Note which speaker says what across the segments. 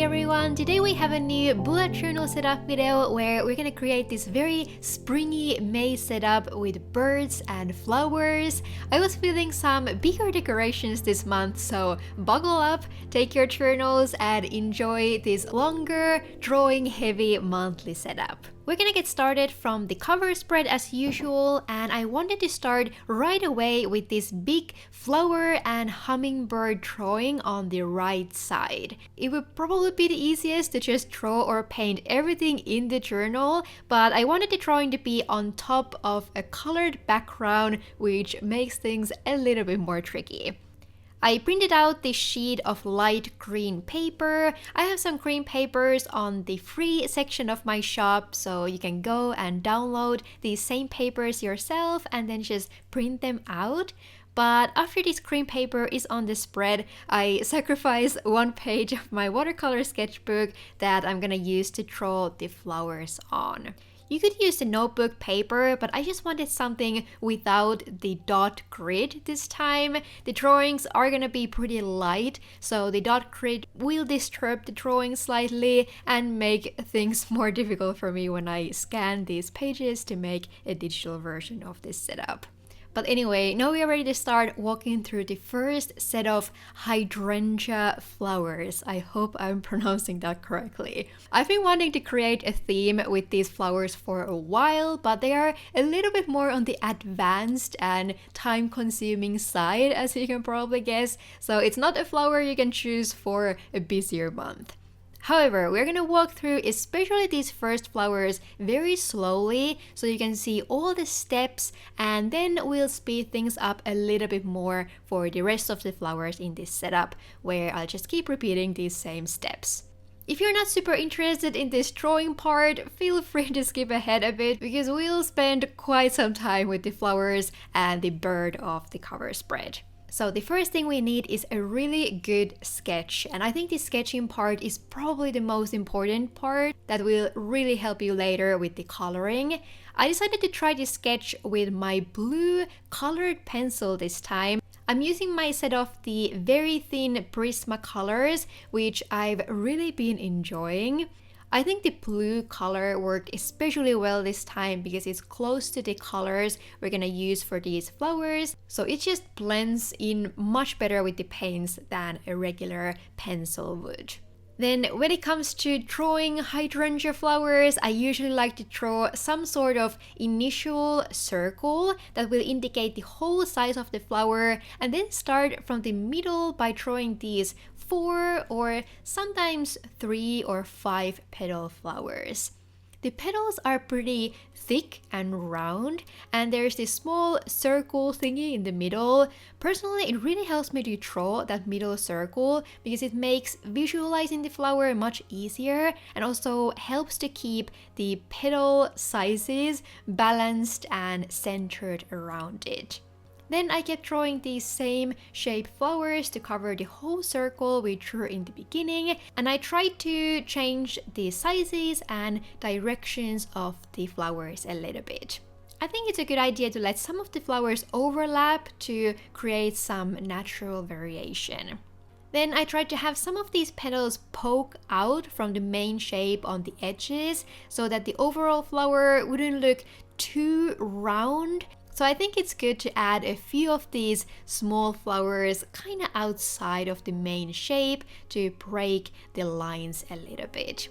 Speaker 1: everyone, today we have a new bullet journal setup video where we're gonna create this very springy May setup with birds and flowers. I was feeling some bigger decorations this month, so buckle up, take your journals and enjoy this longer, drawing heavy monthly setup. We're gonna get started from the cover spread as usual, and I wanted to start right away with this big flower and hummingbird drawing on the right side. It would probably be the easiest to just draw or paint everything in the journal, but I wanted the drawing to be on top of a colored background, which makes things a little bit more tricky. I printed out this sheet of light green paper. I have some green papers on the free section of my shop, so you can go and download these same papers yourself and then just print them out. But after this green paper is on the spread, I sacrificed one page of my watercolor sketchbook that I'm gonna use to draw the flowers on. You could use the notebook paper, but I just wanted something without the dot grid this time. The drawings are gonna be pretty light, so the dot grid will disturb the drawing slightly and make things more difficult for me when I scan these pages to make a digital version of this setup. But anyway, now we are ready to start walking through the first set of hydrangea flowers. I hope I'm pronouncing that correctly. I've been wanting to create a theme with these flowers for a while, but they are a little bit more on the advanced and time-consuming side, as you can probably guess. So it's not a flower you can choose for a busier month. However, we're gonna walk through especially these first flowers very slowly so you can see all the steps, and then we'll speed things up a little bit more for the rest of the flowers in this setup, where I'll just keep repeating these same steps. If you're not super interested in this drawing part, feel free to skip ahead a bit because we'll spend quite some time with the flowers and the bird of the cover spread. So the first thing we need is a really good sketch, and I think the sketching part is probably the most important part that will really help you later with the coloring. I decided to try this sketch with my blue colored pencil this time. I'm using my set of the very thin Prismacolors, which I've really been enjoying. I think the blue color worked especially well this time because it's close to the colors we're gonna use for these flowers, so it just blends in much better with the paints than a regular pencil would. Then when it comes to drawing hydrangea flowers, I usually like to draw some sort of initial circle that will indicate the whole size of the flower, and then start from the middle by drawing these 4 or sometimes 3 or 5 petal flowers. The petals are pretty thick and round, and there's this small circle thingy in the middle. Personally, it really helps me to draw that middle circle because it makes visualizing the flower much easier and also helps to keep the petal sizes balanced and centered around it. Then I kept drawing these same shaped flowers to cover the whole circle we drew in the beginning, and I tried to change the sizes and directions of the flowers a little bit. I think it's a good idea to let some of the flowers overlap to create some natural variation. Then I tried to have some of these petals poke out from the main shape on the edges so that the overall flower wouldn't look too round. So I think it's good to add a few of these small flowers kind of outside of the main shape to break the lines a little bit.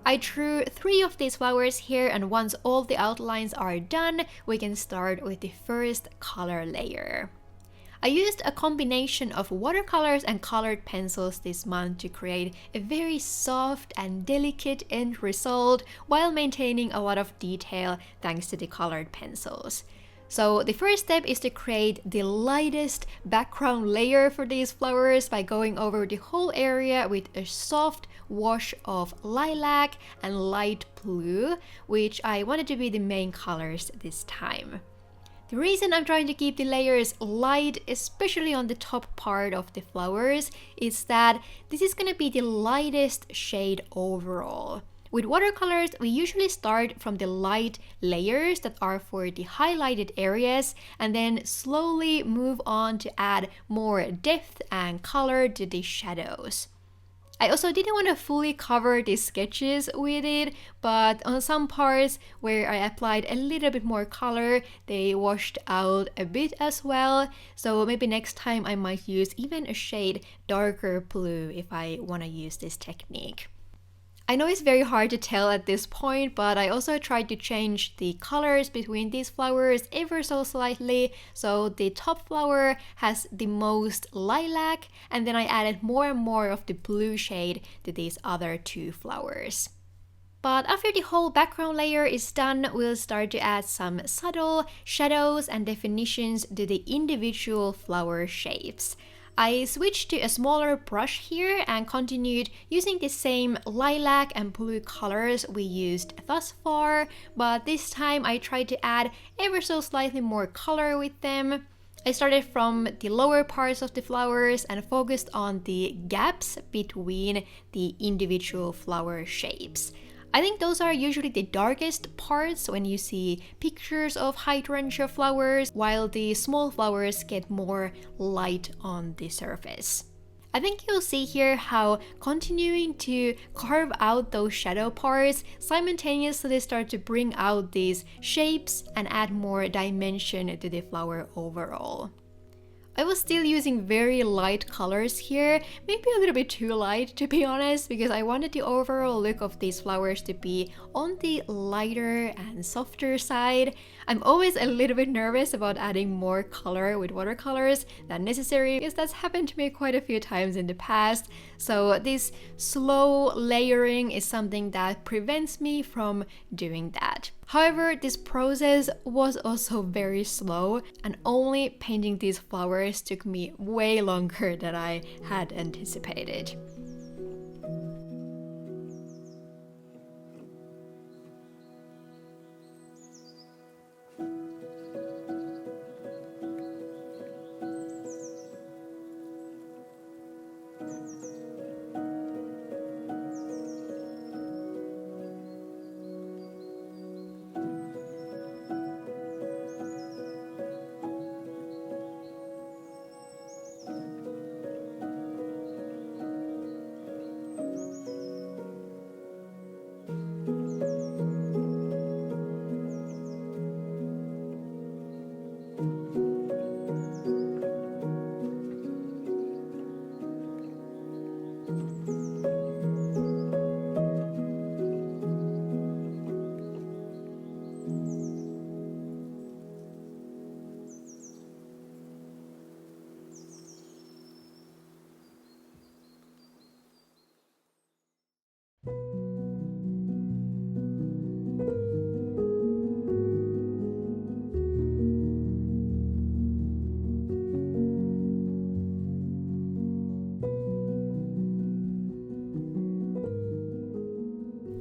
Speaker 1: I drew 3 of these flowers here, and once all the outlines are done, we can start with the first color layer. I used a combination of watercolors and colored pencils this month to create a very soft and delicate end result while maintaining a lot of detail thanks to the colored pencils. So the first step is to create the lightest background layer for these flowers by going over the whole area with a soft wash of lilac and light blue, which I wanted to be the main colors this time. The reason I'm trying to keep the layers light, especially on the top part of the flowers, is that this is going to be the lightest shade overall. With watercolors, we usually start from the light layers that are for the highlighted areas and then slowly move on to add more depth and color to the shadows. I also didn't want to fully cover the sketches with it, but on some parts where I applied a little bit more color, they washed out a bit as well. So maybe next time I might use even a shade darker blue if I want to use this technique. I know it's very hard to tell at this point, but I also tried to change the colors between these flowers ever so slightly. So the top flower has the most lilac, and then I added more and more of the blue shade to these other two flowers. But after the whole background layer is done, we'll start to add some subtle shadows and definitions to the individual flower shapes. I switched to a smaller brush here and continued using the same lilac and blue colors we used thus far, but this time I tried to add ever so slightly more color with them. I started from the lower parts of the flowers and focused on the gaps between the individual flower shapes. I think those are usually the darkest parts when you see pictures of hydrangea flowers, while the small flowers get more light on the surface. I think you'll see here how continuing to carve out those shadow parts simultaneously start to bring out these shapes and add more dimension to the flower overall. I was still using very light colors here, maybe a little bit too light to be honest, because I wanted the overall look of these flowers to be on the lighter and softer side. I'm always a little bit nervous about adding more color with watercolors than necessary, because that's happened to me quite a few times in the past. So this slow layering is something that prevents me from doing that. However, this process was also very slow, and only painting these flowers took me way longer than I had anticipated.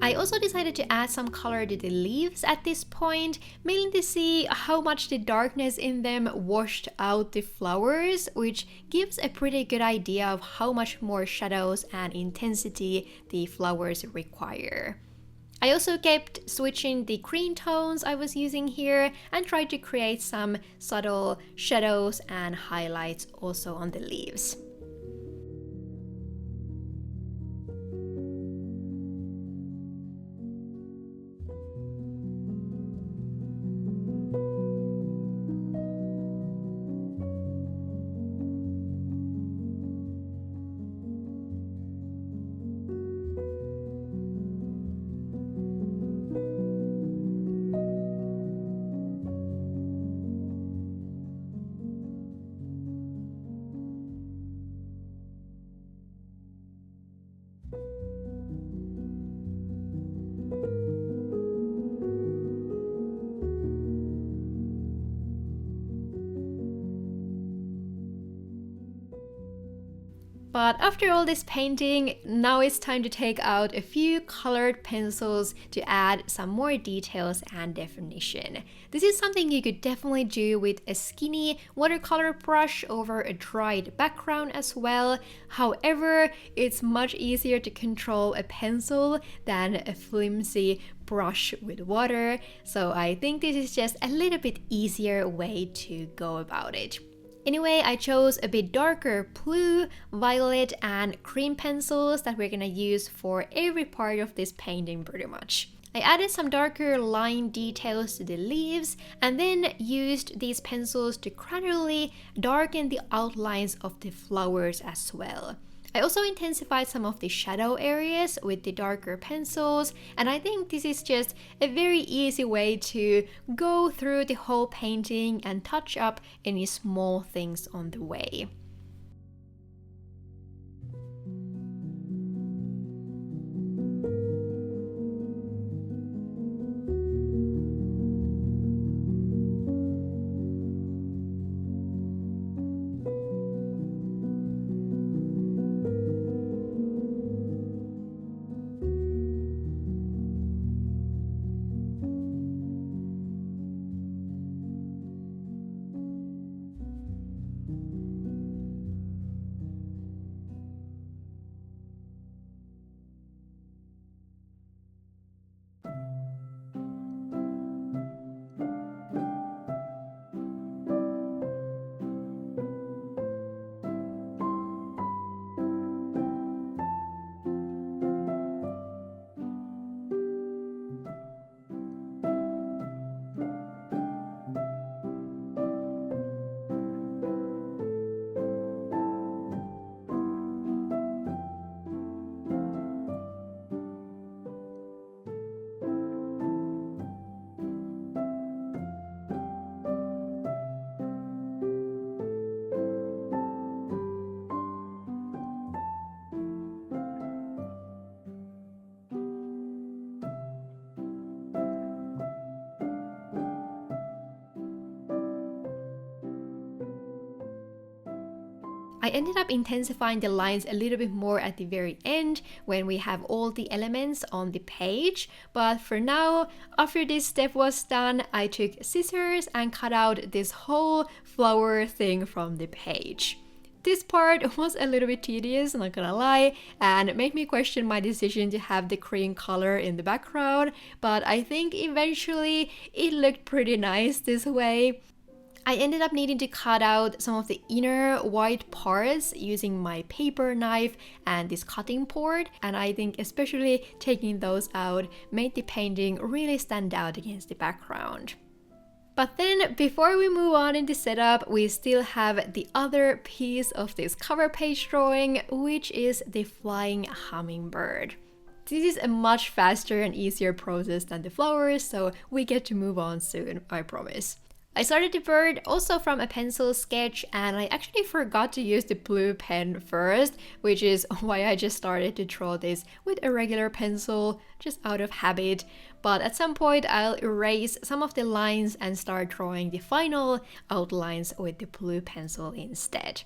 Speaker 1: I also decided to add some color to the leaves at this point, mainly to see how much the darkness in them washed out the flowers, which gives a pretty good idea of how much more shadows and intensity the flowers require. I also kept switching the green tones I was using here and tried to create some subtle shadows and highlights also on the leaves. But after all this painting, now it's time to take out a few colored pencils to add some more details and definition. This is something you could definitely do with a skinny watercolor brush over a dried background as well. However, it's much easier to control a pencil than a flimsy brush with water, so I think this is just a little bit easier way to go about it. Anyway, I chose a bit darker blue, violet, and cream pencils that we're gonna use for every part of this painting pretty much. I added some darker line details to the leaves and then used these pencils to gradually darken the outlines of the flowers as well. I also intensified some of the shadow areas with the darker pencils, and I think this is just a very easy way to go through the whole painting and touch up any small things on the way. I ended up intensifying the lines a little bit more at the very end when we have all the elements on the page, but for now, after this step was done, I took scissors and cut out this whole flower thing from the page. This part was a little bit tedious, not gonna lie, and it made me question my decision to have the cream color in the background, but I think eventually it looked pretty nice this way. I ended up needing to cut out some of the inner white parts using my paper knife and this cutting board, and I think especially taking those out made the painting really stand out against the background. But then, before we move on in the setup, we still have the other piece of this cover page drawing, which is the flying hummingbird. This is a much faster and easier process than the flowers, so we get to move on soon, I promise. I started the bird also from a pencil sketch, and I actually forgot to use the blue pen first, which is why I just started to draw this with a regular pencil, just out of habit. But at some point I'll erase some of the lines and start drawing the final outlines with the blue pencil instead.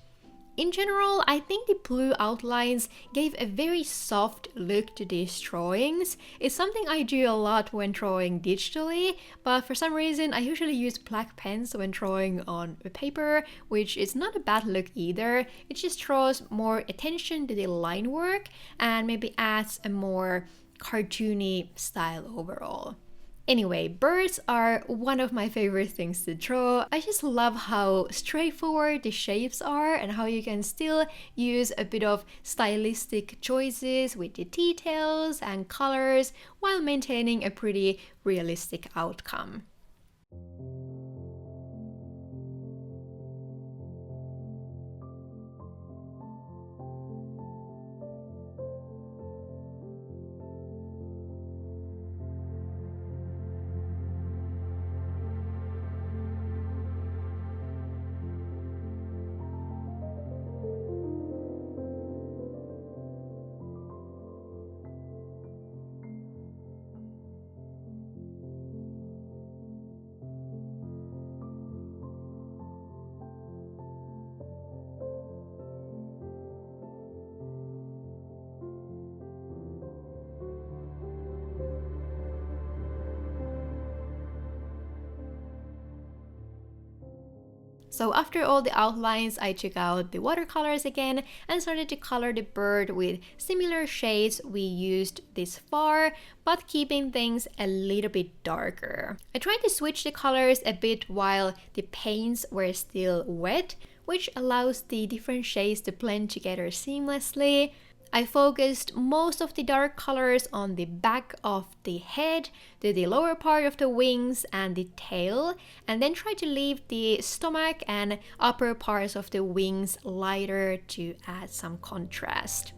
Speaker 1: In general, I think the blue outlines gave a very soft look to these drawings. It's something I do a lot when drawing digitally, but for some reason I usually use black pens when drawing on paper, which is not a bad look either. It just draws more attention to the line work and maybe adds a more cartoony style overall. Anyway, birds are one of my favorite things to draw. I just love how straightforward the shapes are and how you can still use a bit of stylistic choices with the details and colors while maintaining a pretty realistic outcome. So after all the outlines, I took out the watercolors again and started to color the bird with similar shades we used this far, but keeping things a little bit darker. I tried to switch the colors a bit while the paints were still wet, which allows the different shades to blend together seamlessly. I focused most of the dark colors on the back of the head, to the lower part of the wings and the tail, and then tried to leave the stomach and upper parts of the wings lighter to add some contrast.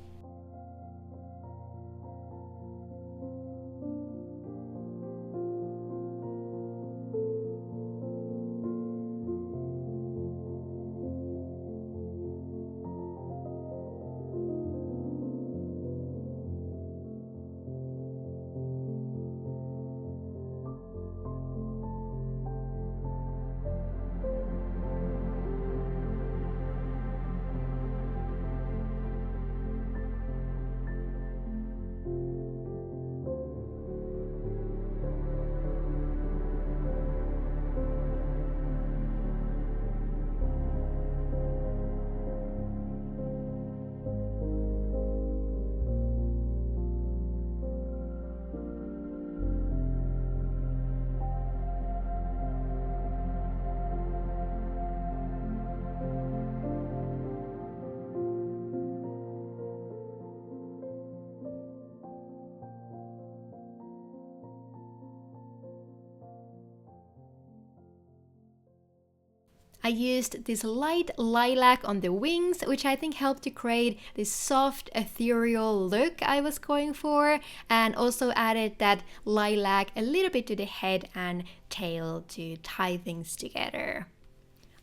Speaker 1: I used this light lilac on the wings, which I think helped to create this soft, ethereal look I was going for, and also added that lilac a little bit to the head and tail to tie things together.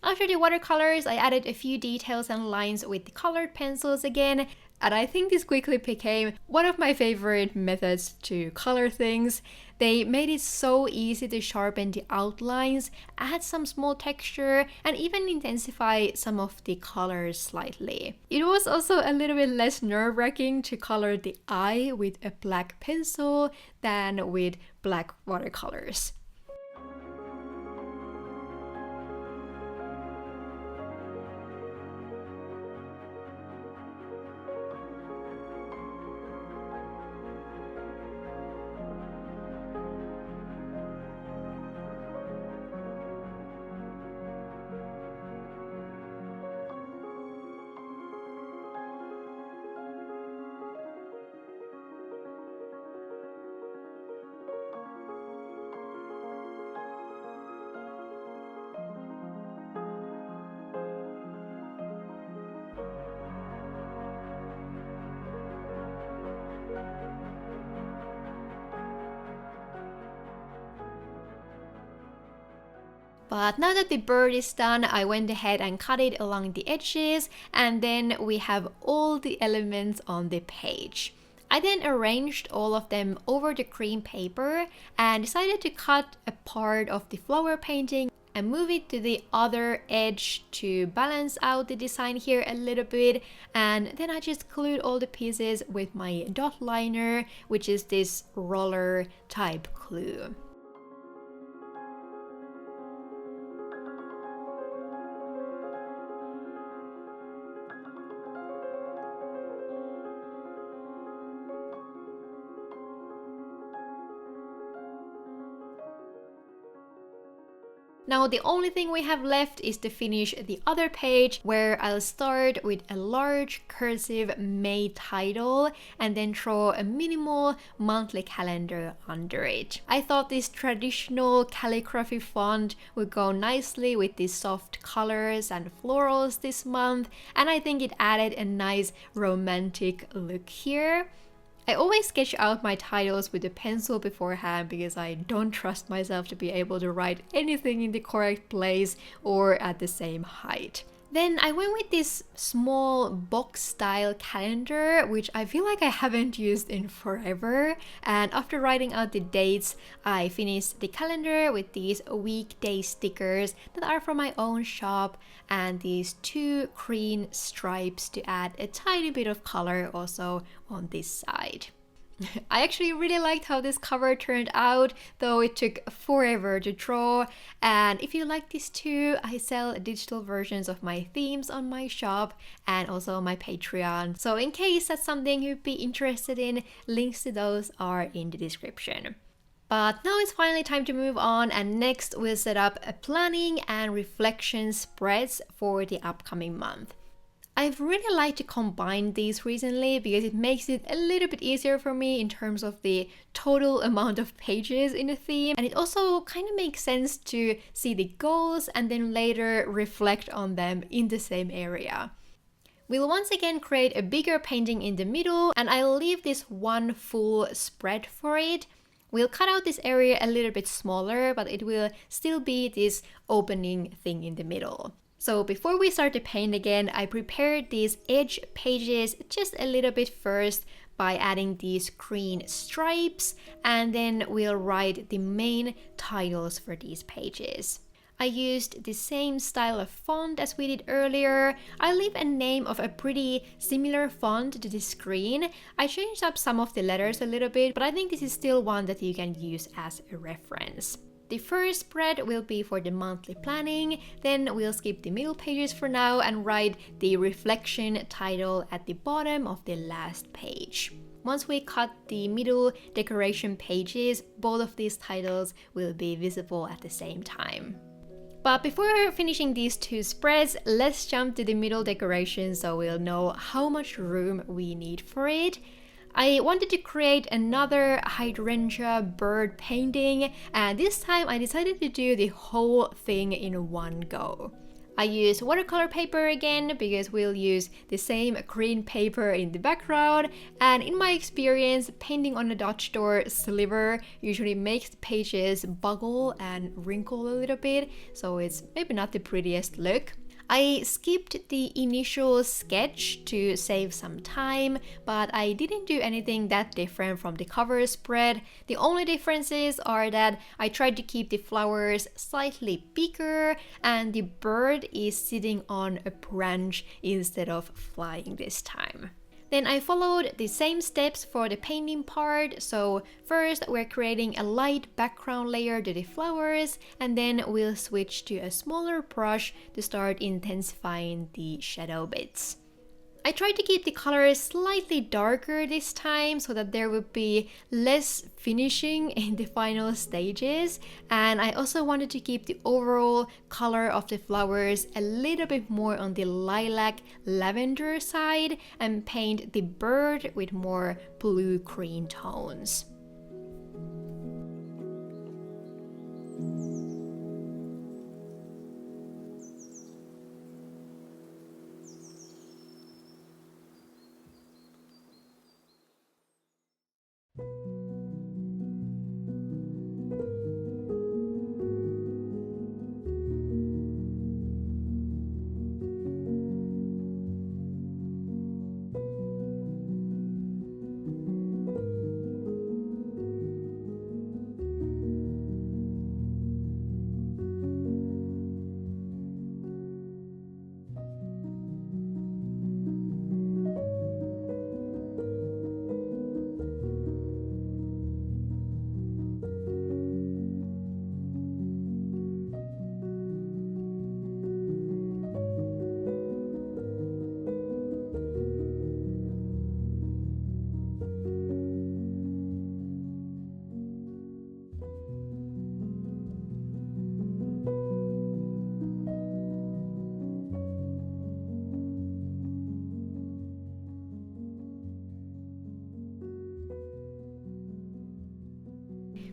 Speaker 1: After the watercolors, I added a few details and lines with the colored pencils again, and I think this quickly became one of my favorite methods to color things. They made it so easy to sharpen the outlines, add some small texture, and even intensify some of the colors slightly. It was also a little bit less nerve-wracking to color the eye with a black pencil than with black watercolors. But now that the bird is done, I went ahead and cut it along the edges, and then we have all the elements on the page. I then arranged all of them over the cream paper and decided to cut a part of the flower painting and move it to the other edge to balance out the design here a little bit. And then I just glued all the pieces with my dot liner, which is this roller type glue. Now the only thing we have left is to finish the other page, where I'll start with a large cursive May title and then draw a minimal monthly calendar under it. I thought this traditional calligraphy font would go nicely with these soft colors and florals this month, and I think it added a nice romantic look here. I always sketch out my titles with a pencil beforehand because I don't trust myself to be able to write anything in the correct place or at the same height. Then I went with this small box style calendar, which I feel like I haven't used in forever. And after writing out the dates, I finished the calendar with these weekday stickers that are from my own shop, and these two green stripes to add a tiny bit of color also on this side. I actually really liked how this cover turned out, though it took forever to draw. And if you like this too, I sell digital versions of my themes on my shop and also my Patreon. So in case that's something you'd be interested in, links to those are in the description. But now it's finally time to move on, and next we'll set up a planning and reflection spreads for the upcoming month. I've really liked to combine these recently because it makes it a little bit easier for me in terms of the total amount of pages in a theme, and it also kind of makes sense to see the goals and then later reflect on them in the same area. We'll once again create a bigger painting in the middle, and I'll leave this one full spread for it. We'll cut out this area a little bit smaller, but it will still be this opening thing in the middle. So before we start to paint again, I prepared these edge pages just a little bit first by adding these green stripes, and then we'll write the main titles for these pages. I used the same style of font as we did earlier. I leave a name of a pretty similar font to the screen. I changed up some of the letters a little bit, but I think this is still one that you can use as a reference. The first spread will be for the monthly planning, then we'll skip the middle pages for now and write the reflection title at the bottom of the last page. Once we cut the middle decoration pages, both of these titles will be visible at the same time. But before finishing these two spreads, let's jump to the middle decoration so we'll know how much room we need for it. I wanted to create another hydrangea bird painting, and this time I decided to do the whole thing in one go. I used watercolor paper again because we'll use the same green paper in the background, and in my experience, painting on a Dutch door sliver usually makes the pages buggle and wrinkle a little bit, so it's maybe not the prettiest look. I skipped the initial sketch to save some time, but I didn't do anything that different from the cover spread. The only differences are that I tried to keep the flowers slightly bigger and the bird is sitting on a branch instead of flying this time. Then I followed the same steps for the painting part. So first we're creating a light background layer to the flowers, and then we'll switch to a smaller brush to start intensifying the shadow bits. I tried to keep the colors slightly darker this time so that there would be less finishing in the final stages, and I also wanted to keep the overall color of the flowers a little bit more on the lilac lavender side and paint the bird with more blue-green tones.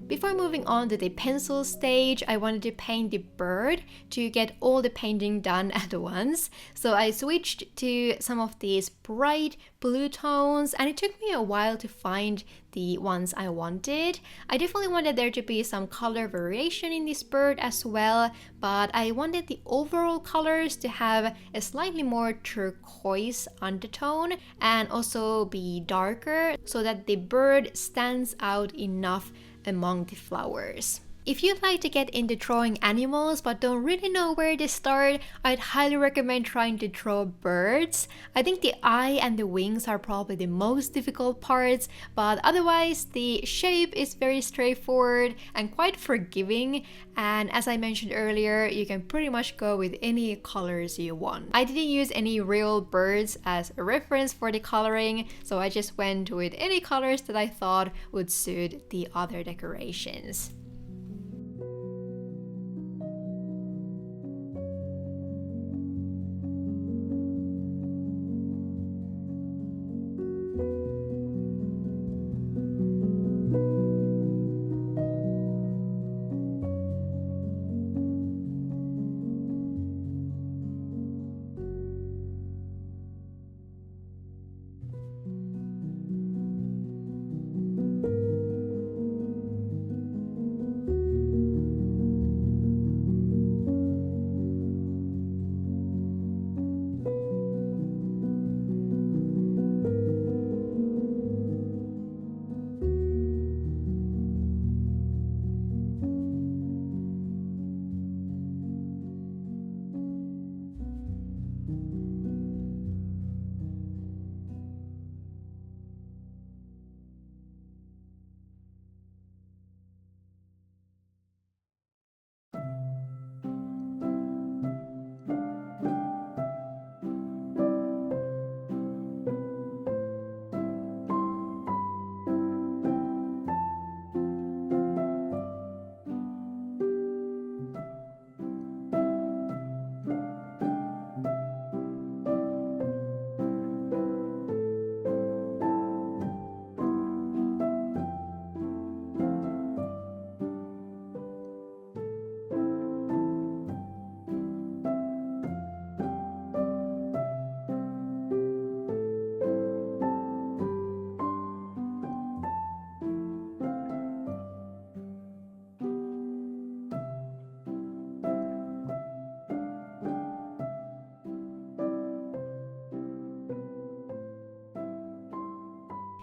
Speaker 1: Before moving on to the pencil stage, I wanted to paint the bird to get all the painting done at once. So I switched to some of these bright blue tones, and it took me a while to find the ones I wanted. I definitely wanted there to be some color variation in this bird as well, but I wanted the overall colors to have a slightly more turquoise undertone and also be darker so that the bird stands out enough among the flowers. If you'd like to get into drawing animals but don't really know where to start, I'd highly recommend trying to draw birds. I think the eye and the wings are probably the most difficult parts, but otherwise the shape is very straightforward and quite forgiving, and as I mentioned earlier, you can pretty much go with any colors you want. I didn't use any real birds as a reference for the coloring, so I just went with any colors that I thought would suit the other decorations.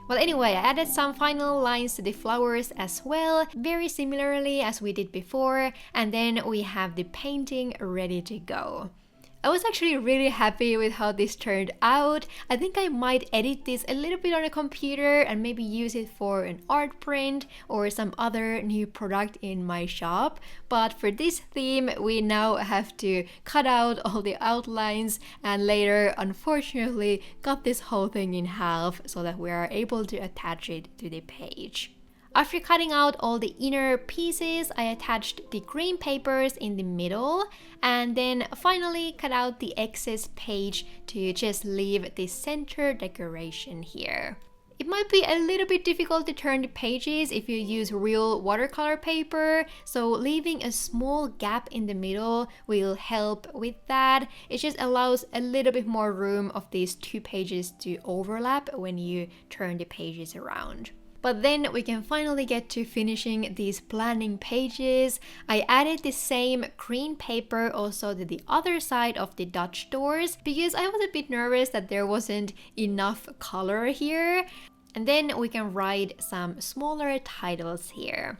Speaker 1: Well, anyway, I added some final lines to the flowers as well, very similarly as we did before, and then we have the painting ready to go. I was actually really happy with how this turned out. I think I might edit this a little bit on a computer and maybe use it for an art print or some other new product in my shop. But for this theme, we now have to cut out all the outlines and later, unfortunately, cut this whole thing in half so that we are able to attach it to the page. After cutting out all the inner pieces, I attached the green papers in the middle and then finally cut out the excess page to just leave the center decoration here. It might be a little bit difficult to turn the pages if you use real watercolor paper, so leaving a small gap in the middle will help with that. It just allows a little bit more room of these two pages to overlap when you turn the pages around. But then we can finally get to finishing these planning pages. I added the same green paper also to the other side of the Dutch doors because I was a bit nervous that there wasn't enough color here. And then we can write some smaller titles here.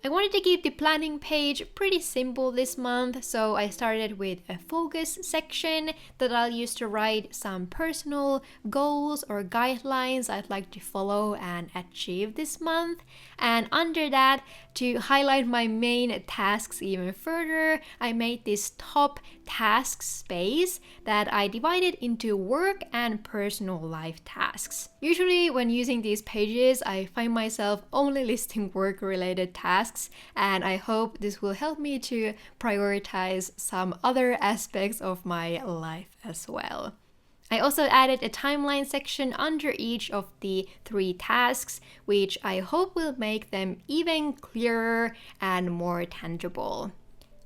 Speaker 1: I wanted to keep the planning page pretty simple this month, so I started with a focus section that I'll use to write some personal goals or guidelines I'd like to follow and achieve this month. And under that, to highlight my main tasks even further, I made this top tasks space that I divided into work and personal life tasks. Usually when using these pages, I find myself only listing work-related tasks, and I hope this will help me to prioritize some other aspects of my life as well. I also added a timeline section under each of the 3 tasks, which I hope will make them even clearer and more tangible.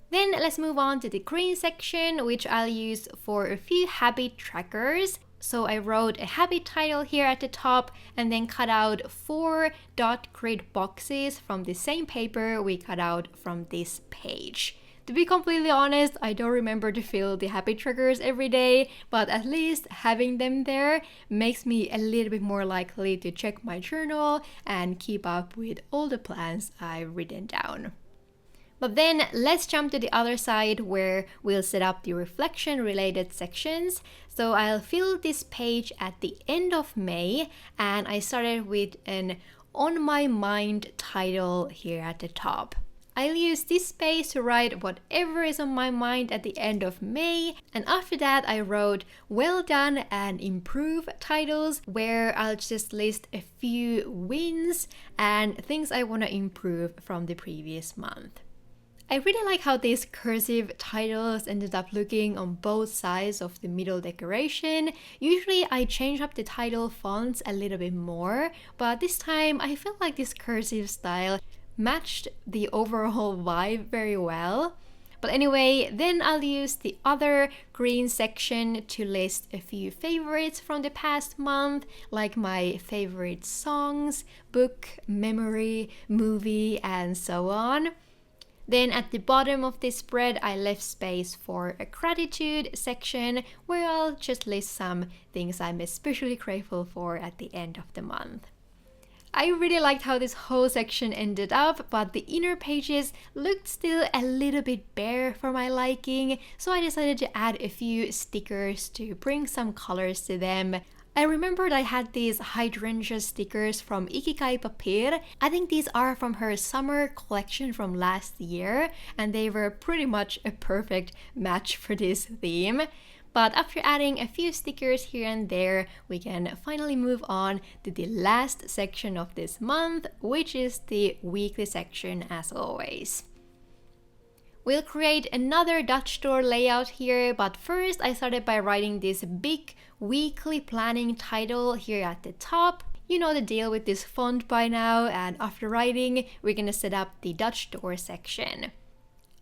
Speaker 1: Then let's move on to the green section, which I'll use for a few habit trackers. So I wrote a habit title here at the top and then cut out 4 dot grid boxes from the same paper we cut out from this page. To be completely honest, I don't remember to fill the habit trackers every day, but at least having them there makes me a little bit more likely to check my journal and keep up with all the plans I've written down. But then let's jump to the other side where we'll set up the reflection related sections. So I'll fill this page at the end of May, and I started with an On My Mind title here at the top. I'll use this space to write whatever is on my mind at the end of May, and after that I wrote well done and improve titles where I'll just list a few wins and things I want to improve from the previous month. I really like how these cursive titles ended up looking on both sides of the middle decoration. Usually I change up the title fonts a little bit more, but this time I felt like this cursive style matched the overall vibe very well. But anyway, then I'll use the other green section to list a few favorites from the past month, like my favorite songs, book, memory, movie, and so on. Then at the bottom of this spread, I left space for a gratitude section where I'll just list some things I'm especially grateful for at the end of the month. I really liked how this whole section ended up, but the inner pages looked still a little bit bare for my liking, so I decided to add a few stickers to bring some colors to them. I remembered I had these Hydrangeas stickers from Ikigai Papir. I think these are from her summer collection from last year, and they were pretty much a perfect match for this theme. But after adding a few stickers here and there, we can finally move on to the last section of this month, which is the weekly section as always. We'll create another Dutch door layout here, but first I started by writing this big weekly planning title here at the top. You know the deal with this font by now, and after writing, we're gonna set up the Dutch door section.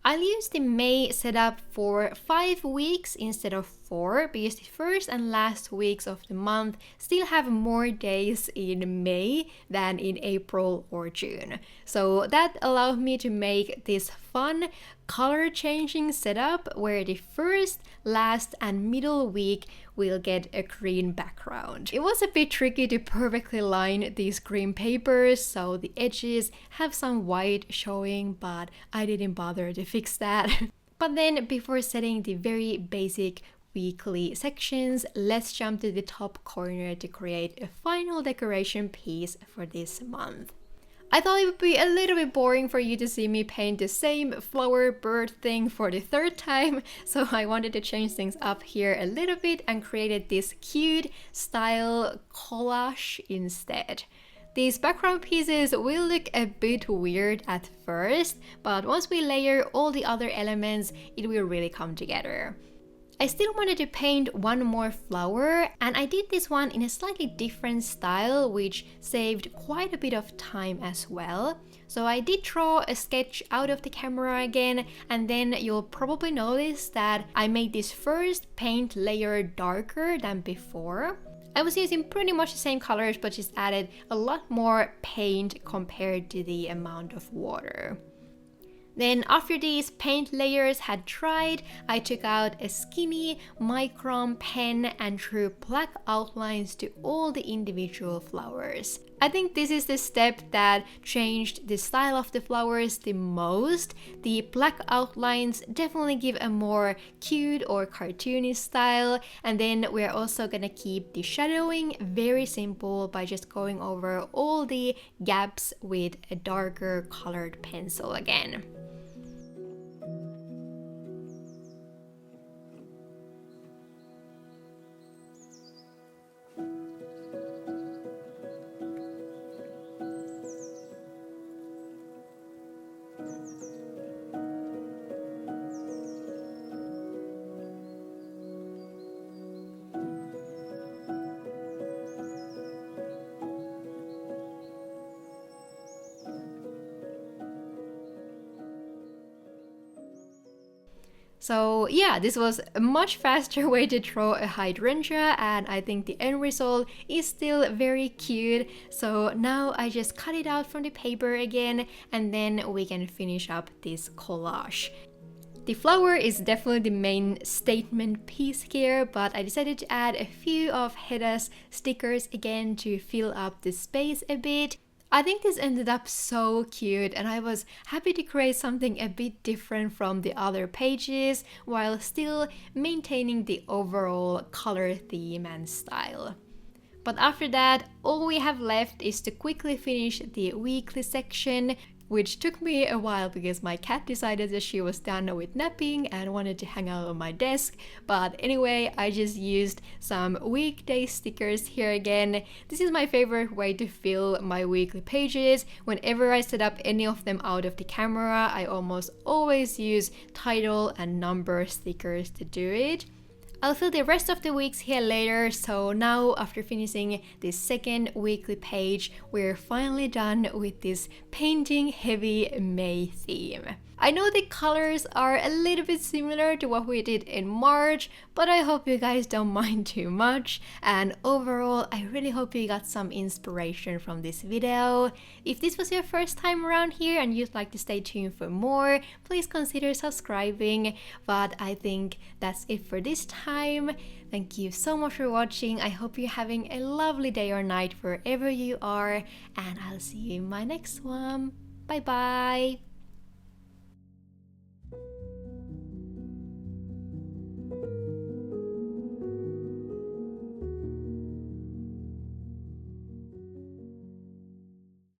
Speaker 1: I'll use the May setup for 5 weeks instead of 4 because the first and last weeks of the month still have more days in May than in April or June. So that allowed me to make this fun color changing setup where the first, last, and middle week will get a green background. It was a bit tricky to perfectly line these green papers, so the edges have some white showing, but I didn't bother to fix that. But then before setting the very basic weekly sections, let's jump to the top corner to create a final decoration piece for this month. I thought it would be a little bit boring for you to see me paint the same flower bird thing for the third time, so I wanted to change things up here a little bit and created this cute style collage instead. These background pieces will look a bit weird at first, but once we layer all the other elements, it will really come together. I still wanted to paint one more flower, and I did this one in a slightly different style, which saved quite a bit of time as well. So I did draw a sketch out of the camera again, and then you'll probably notice that I made this first paint layer darker than before. I was using pretty much the same colors, but just added a lot more paint compared to the amount of water. Then after these paint layers had dried, I took out a skinny Micron pen and drew black outlines to all the individual flowers. I think this is the step that changed the style of the flowers the most. The black outlines definitely give a more cute or cartoony style, and then we're also gonna keep the shadowing very simple by just going over all the gaps with a darker colored pencil again. So yeah, this was a much faster way to draw a hydrangea, and I think the end result is still very cute. So now I just cut it out from the paper again, and then we can finish up this collage. The flower is definitely the main statement piece here, but I decided to add a few of Hedda's stickers again to fill up the space a bit. I think this ended up so cute, and I was happy to create something a bit different from the other pages while still maintaining the overall color theme and style. But after that, all we have left is to quickly finish the weekly section, which took me a while because my cat decided that she was done with napping and wanted to hang out on my desk. But anyway, I just used some weekday stickers here again. This is my favorite way to fill my weekly pages. Whenever I set up any of them out of the camera, I almost always use title and number stickers to do it. I'll fill the rest of the weeks here later, so now after finishing this second weekly page, we're finally done with this painting heavy May theme. I know the colors are a little bit similar to what we did in March, but I hope you guys don't mind too much, and overall I really hope you got some inspiration from this video. If this was your first time around here and you'd like to stay tuned for more, please consider subscribing, but I think that's it for this time. Thank you so much for watching. I hope you're having a lovely day or night wherever you are, and I'll see you in my next one. Bye bye!